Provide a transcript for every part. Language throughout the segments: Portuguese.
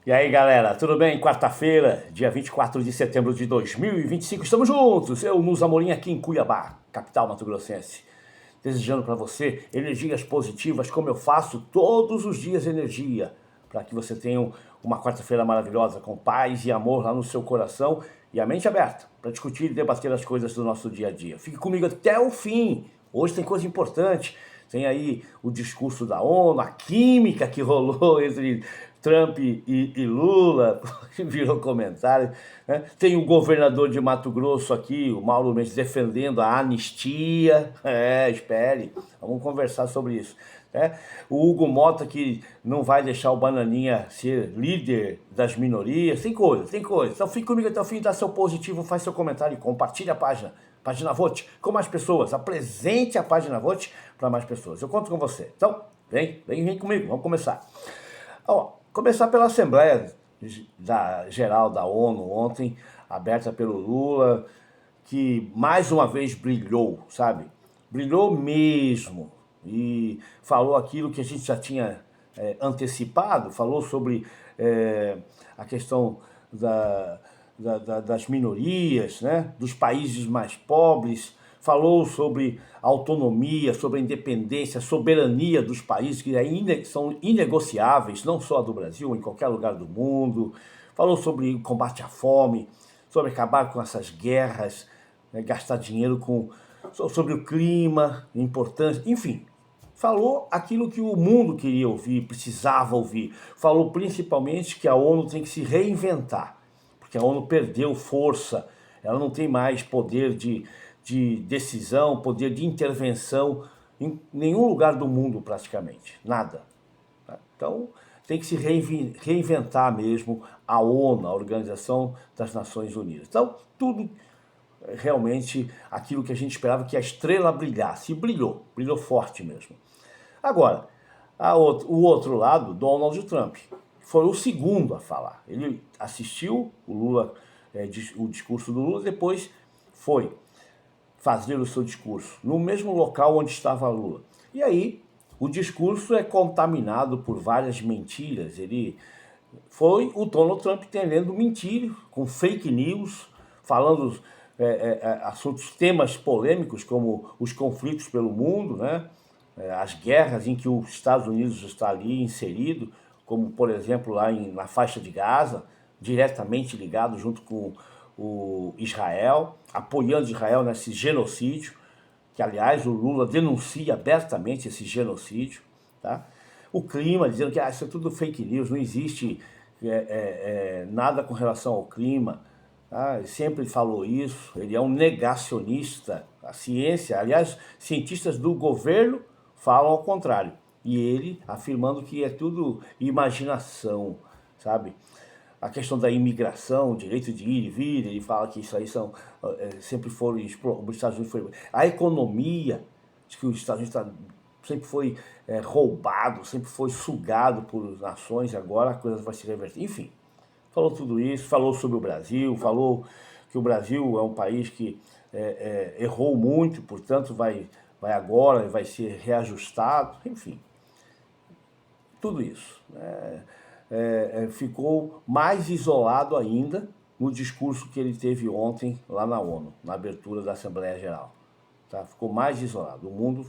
E aí, galera, tudo bem? Quarta-feira, dia 24 de setembro de 2025, estamos juntos. Eu, Nus Amorim, aqui em Cuiabá, capital mato-grossense. Desejando para você energias positivas, como eu faço todos os dias energia, para que você tenha uma quarta-feira maravilhosa, com paz e amor lá no seu coração e a mente aberta, para discutir e debater as coisas do nosso dia a dia. Fique comigo até o fim. Hoje tem coisa importante. Tem aí o discurso da ONU, a química que rolou entre Trump e Lula, virou comentário. Né? Tem o governador de Mato Grosso aqui, o Mauro Mendes, defendendo a anistia. Espere, vamos conversar sobre isso. Né? O Hugo Mota, que não vai deixar o Bananinha ser líder das minorias. Tem coisa, tem coisa. Então fique comigo até o fim, dá seu positivo, faz seu comentário e compartilhe a página. Página Vote, com mais pessoas. Apresente a página Vote para mais pessoas. Eu conto com você. Então, vem comigo, vamos começar. Começar pela Assembleia Geral da ONU ontem, aberta pelo Lula, que mais uma vez brilhou, sabe? Brilhou mesmo. E falou aquilo que a gente já tinha antecipado, falou sobre a questão das minorias, né? Dos países mais pobres, falou sobre a autonomia, sobre a independência, a soberania dos países, que são inegociáveis, não só do Brasil, em qualquer lugar do mundo. Falou sobre o combate à fome, sobre acabar com essas guerras, né, gastar dinheiro sobre o clima, importância, enfim. Falou aquilo que o mundo queria ouvir, precisava ouvir. Falou principalmente que a ONU tem que se reinventar, porque a ONU perdeu força, ela não tem mais poder de decisão, poder de intervenção em nenhum lugar do mundo praticamente, nada. Então tem que se reinventar mesmo a ONU, a Organização das Nações Unidas. Então tudo realmente aquilo que a gente esperava que a estrela brilhasse, e brilhou forte mesmo. Agora, o outro lado, Donald Trump, foi o segundo a falar. Ele assistiu o discurso do Lula, depois foi fazer o seu discurso no mesmo local onde estava Lula. E aí, o discurso é contaminado por várias mentiras. Foi o Donald Trump tentando mentir com fake news, falando assuntos, temas polêmicos como os conflitos pelo mundo, né? As guerras em que os Estados Unidos está ali inserido, como por exemplo lá na faixa de Gaza, diretamente ligado junto com o Israel, apoiando Israel nesse genocídio, que aliás o Lula denuncia abertamente esse genocídio, tá? O clima, dizendo que isso é tudo fake news, não existe nada com relação ao clima. Ele sempre falou isso, ele é um negacionista. A ciência, aliás, cientistas do governo falam ao contrário. E ele afirmando que é tudo imaginação, sabe? A questão da imigração, o direito de ir e vir, ele fala que isso aí sempre foram, os Estados Unidos foi, a economia, de que os Estados Unidos sempre foi roubado, sempre foi sugado por nações, agora a coisa vai se reverter. Enfim, falou tudo isso, falou sobre o Brasil, falou que o Brasil é um país que errou muito, portanto vai agora, vai ser reajustado, enfim, tudo isso. Ficou mais isolado ainda no discurso que ele teve ontem lá na ONU, na abertura da Assembleia Geral. Tá? Ficou mais isolado, o mundo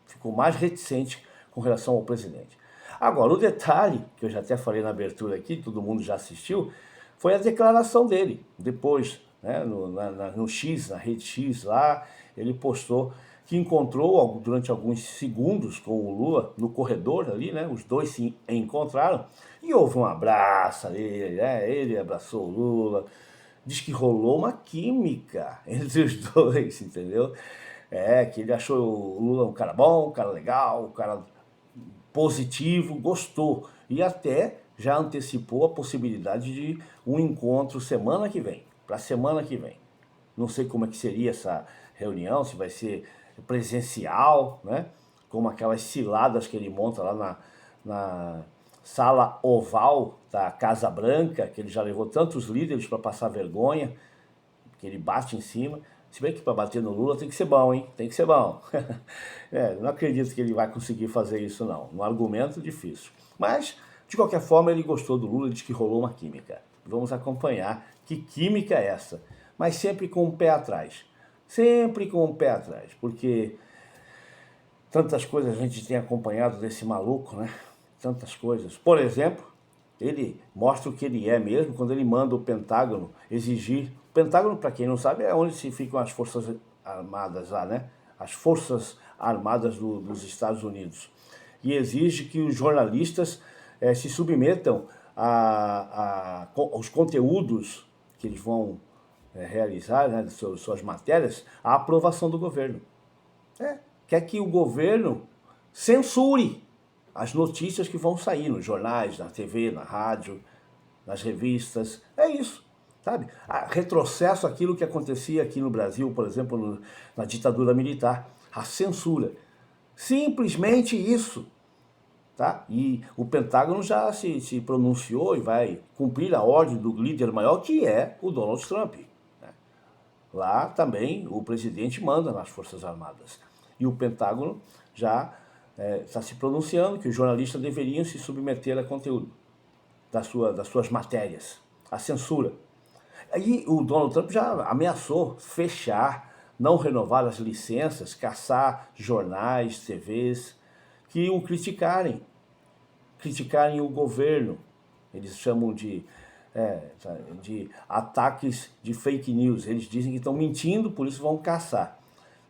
ficou mais reticente com relação ao presidente. Agora, o detalhe, que eu já até falei na abertura aqui, todo mundo já assistiu, foi a declaração dele. Depois, né, no X, na rede X lá, ele postou que encontrou durante alguns segundos com o Lula no corredor ali, né? Os dois se encontraram e houve um abraço ali, né? Ele abraçou o Lula, diz que rolou uma química entre os dois, entendeu? Que ele achou o Lula um cara bom, um cara legal, um cara positivo, gostou e até já antecipou a possibilidade de um encontro semana que vem, para semana que vem. Não sei como é que seria essa reunião, se vai ser presencial, né? Como aquelas ciladas que ele monta lá na sala oval da Casa Branca, que ele já levou tantos líderes para passar vergonha, que ele bate em cima. Se bem que para bater no Lula tem que ser bom, hein? Tem que ser bom. Não acredito que ele vai conseguir fazer isso, não. Um argumento difícil. Mas De qualquer forma, ele gostou do Lula, diz que rolou uma química. Vamos acompanhar que química é essa, mas sempre com o pé atrás. Sempre com o pé atrás, porque tantas coisas a gente tem acompanhado desse maluco, né? Tantas coisas. Por exemplo, ele mostra o que ele é mesmo quando ele manda o Pentágono exigir. O Pentágono, para quem não sabe, é onde se ficam as Forças Armadas lá, né? As Forças Armadas dos Estados Unidos. E exige que os jornalistas se submetam aos conteúdos que eles vão realizar, né, de suas matérias, à aprovação do governo. Quer que o governo censure as notícias que vão sair nos jornais, na TV, na rádio, nas revistas. É isso, sabe? Retrocesso àquilo que acontecia aqui no Brasil, por exemplo, na ditadura militar. A censura. Simplesmente isso. Tá? E o Pentágono já se pronunciou e vai cumprir a ordem do líder maior, que é o Donald Trump. Né? Lá também o presidente manda nas Forças Armadas. E o Pentágono já está se pronunciando que os jornalistas deveriam se submeter a conteúdo das suas matérias, a censura. Aí o Donald Trump já ameaçou fechar, não renovar as licenças, caçar jornais, TVs que o criticarem o governo. Eles chamam de ataques de fake news. Eles dizem que estão mentindo, por isso vão caçar.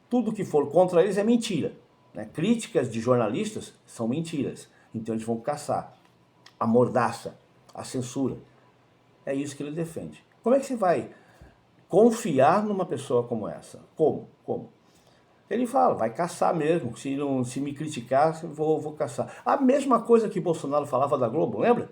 Tudo que for contra eles é mentira. Né? Críticas de jornalistas são mentiras. Então eles vão caçar a mordaça, a censura. É isso que ele defende. Como é que você vai confiar numa pessoa como essa? Como? Ele fala, vai caçar mesmo. Se me criticar, vou caçar. A mesma coisa que Bolsonaro falava da Globo, lembra?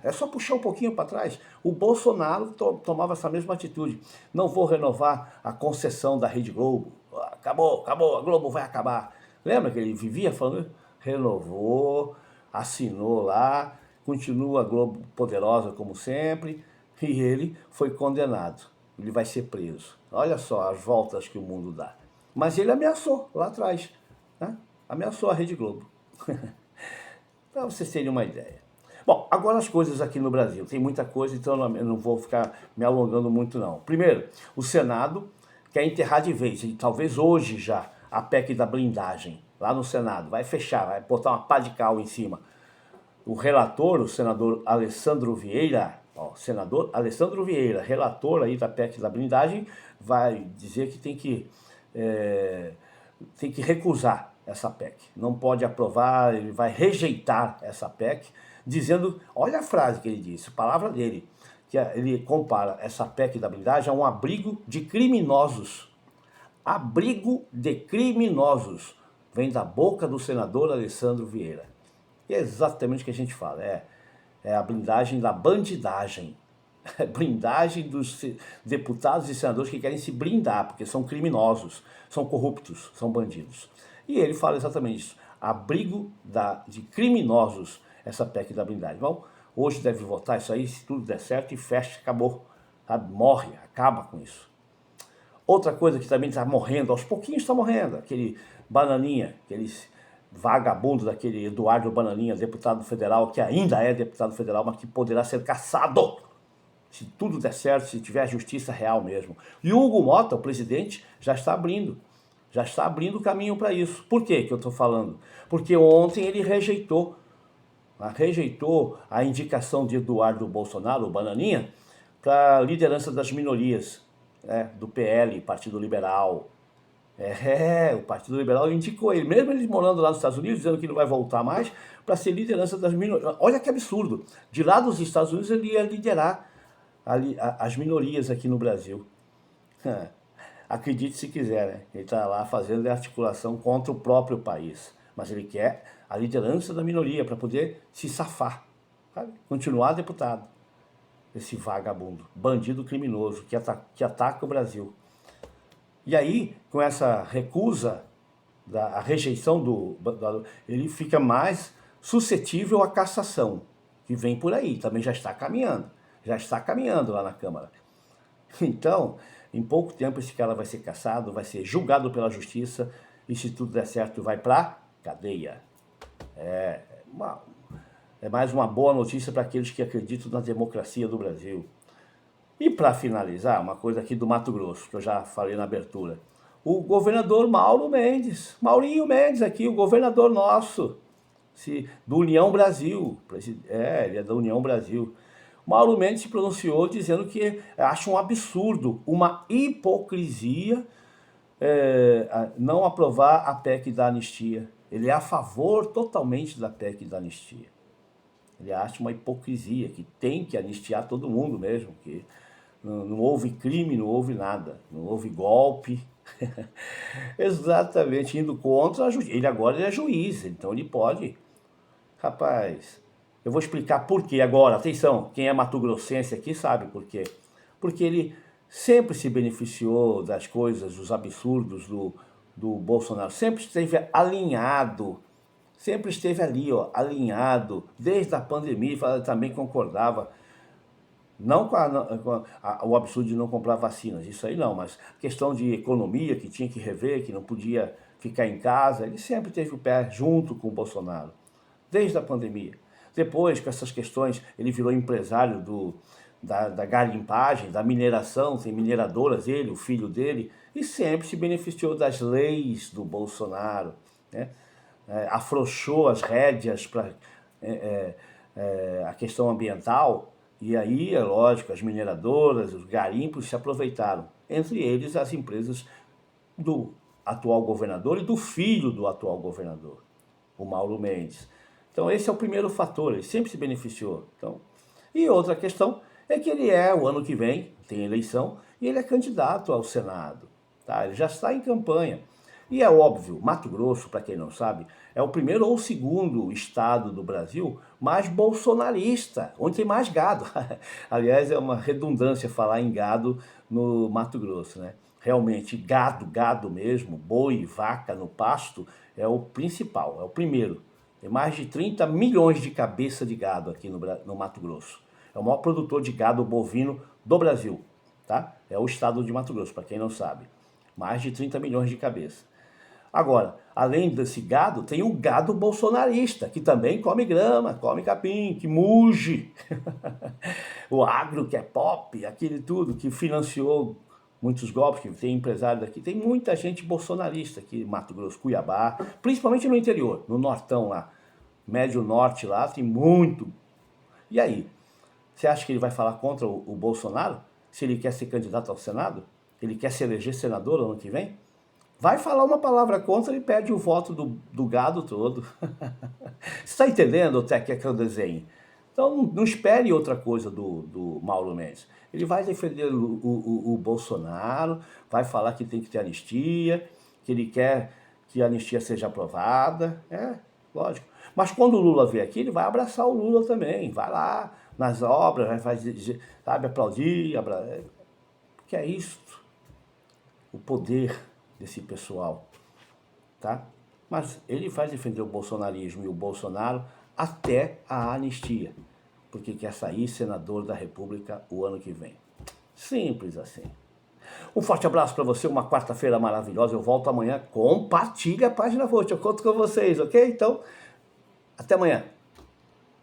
É só puxar um pouquinho para trás. O Bolsonaro tomava essa mesma atitude. Não vou renovar a concessão da Rede Globo. Acabou, a Globo vai acabar. Lembra que ele vivia falando? Renovou, assinou lá, continua a Globo poderosa como sempre, e ele foi condenado. Ele vai ser preso. Olha só as voltas que o mundo dá. Mas ele ameaçou lá atrás, né? Ameaçou a Rede Globo. Para vocês terem uma ideia. Bom, agora as coisas aqui no Brasil. Tem muita coisa, então eu não vou ficar me alongando muito não. Primeiro, o Senado quer enterrar de vez, e talvez hoje já, a PEC da blindagem, lá no Senado. Vai fechar, vai botar uma pá de cal em cima. O relator, o senador Alessandro Vieira, relator aí da PEC da blindagem, vai dizer que tem que recusar essa PEC. Não pode aprovar, ele vai rejeitar essa PEC, dizendo, olha a frase que ele disse, a palavra dele, que ele compara essa PEC da blindagem a um abrigo de criminosos. Abrigo de criminosos. Vem da boca do senador Alessandro Vieira. E é exatamente o que a gente fala, é a blindagem da bandidagem. Blindagem dos deputados e senadores que querem se blindar, porque são criminosos, são corruptos, são bandidos. E ele fala exatamente isso, abrigo de criminosos, essa PEC da blindagem. Bom, hoje deve votar isso aí, se tudo der certo, e fecha, acabou, sabe? Morre, acaba com isso. Outra coisa que também está morrendo, aos pouquinhos está morrendo, aquele Bananinha, aquele vagabundo daquele Eduardo Bananinha, deputado federal, que ainda é deputado federal, mas que poderá ser cassado, se tudo der certo, se tiver justiça real mesmo. E o Hugo Mota, o presidente, já está abrindo o caminho para isso. Por que eu estou falando? Porque ontem ele rejeitou a indicação de Eduardo Bolsonaro, o Bananinha, para a liderança das minorias, do PL, Partido Liberal. O Partido Liberal indicou ele, mesmo ele morando lá nos Estados Unidos, dizendo que não vai voltar mais, para ser liderança das minorias. Olha que absurdo. De lá dos Estados Unidos ele ia liderar as minorias aqui no Brasil. Acredite se quiser, né? Ele está lá fazendo articulação contra o próprio país. Mas ele quer a liderança da minoria para poder se safar, sabe? Continuar deputado. Esse vagabundo, bandido criminoso que ataca o Brasil. E aí, com essa recusa, a rejeição ele fica mais suscetível à cassação, que vem por aí, também já está caminhando lá na Câmara. Então, em pouco tempo esse cara vai ser cassado, vai ser julgado pela justiça, e se tudo der certo vai pra cadeia. É mais uma boa notícia para aqueles que acreditam na democracia do Brasil. E para finalizar, uma coisa aqui do Mato Grosso, que eu já falei na abertura. O governador Mauro Mendes, Maurinho Mendes aqui, o governador nosso, do União Brasil. Ele é da União Brasil. Mauro Mendes se pronunciou dizendo que acha um absurdo, uma hipocrisia, não aprovar a PEC da anistia. Ele é a favor totalmente da PEC da anistia. Ele acha uma hipocrisia, que tem que anistiar todo mundo mesmo, que não houve crime, não houve nada, não houve golpe. Exatamente, indo contra a justiça. Ele agora é juiz, então ele pode. Rapaz, eu vou explicar por quê agora. Atenção, quem é mato-grossense aqui sabe por quê. Porque ele sempre se beneficiou das coisas, dos absurdos do Bolsonaro. Sempre esteve alinhado, sempre esteve ali, ó, alinhado, desde a pandemia, também concordava. Não com o absurdo de não comprar vacinas, isso aí não, mas questão de economia, que tinha que rever, que não podia ficar em casa, ele sempre teve o pé junto com o Bolsonaro, desde a pandemia. Depois, com essas questões, ele virou empresário da garimpagem, da mineração, tem mineradoras, ele, o filho dele, e sempre se beneficiou das leis do Bolsonaro, né? Afrouxou as rédeas para a questão ambiental. E aí, é lógico, as mineradoras, os garimpos se aproveitaram. Entre eles, as empresas do atual governador e do filho do atual governador, o Mauro Mendes. Então, esse é o primeiro fator, ele sempre se beneficiou. Então, e outra questão é que ele o ano que vem, tem eleição, e ele é candidato ao Senado. Tá? Ele já está em campanha. E é óbvio, Mato Grosso, para quem não sabe, é o primeiro ou o segundo estado do Brasil mais bolsonarista, onde tem mais gado. Aliás, é uma redundância falar em gado no Mato Grosso, né? Realmente, gado mesmo, boi, vaca no pasto, é o principal, é o primeiro. Tem mais de 30 milhões de cabeça de gado aqui no Mato Grosso. É o maior produtor de gado bovino do Brasil, tá? É o estado de Mato Grosso, para quem não sabe. Mais de 30 milhões de cabeças. Agora, além desse gado, tem o gado bolsonarista, que também come grama, come capim, que muge. O agro, que é pop, aquele tudo, que financiou muitos golpes, que tem empresário daqui. Tem muita gente bolsonarista aqui em Mato Grosso, Cuiabá, principalmente no interior, no nortão lá. Médio norte lá, tem muito. E aí? Você acha que ele vai falar contra o Bolsonaro? Se ele quer ser candidato ao Senado? Ele quer se eleger senador ano que vem? Vai falar uma palavra contra e perde o voto do gado todo. Você está entendendo o que é que eu desenho? Então não espere outra coisa do Mauro Mendes. Ele vai defender o Bolsonaro, vai falar que tem que ter anistia, que ele quer que a anistia seja aprovada. Lógico. Mas quando o Lula vier aqui, ele vai abraçar o Lula também. Vai lá nas obras, vai fazer, sabe, aplaudir. Que é isso? O poder desse pessoal, tá? Mas ele vai defender o bolsonarismo e o Bolsonaro até a anistia, porque quer sair senador da República o ano que vem. Simples assim. Um forte abraço para você, uma quarta-feira maravilhosa. Eu volto amanhã. Compartilhe a página Vote, eu conto com vocês, ok? Então, até amanhã.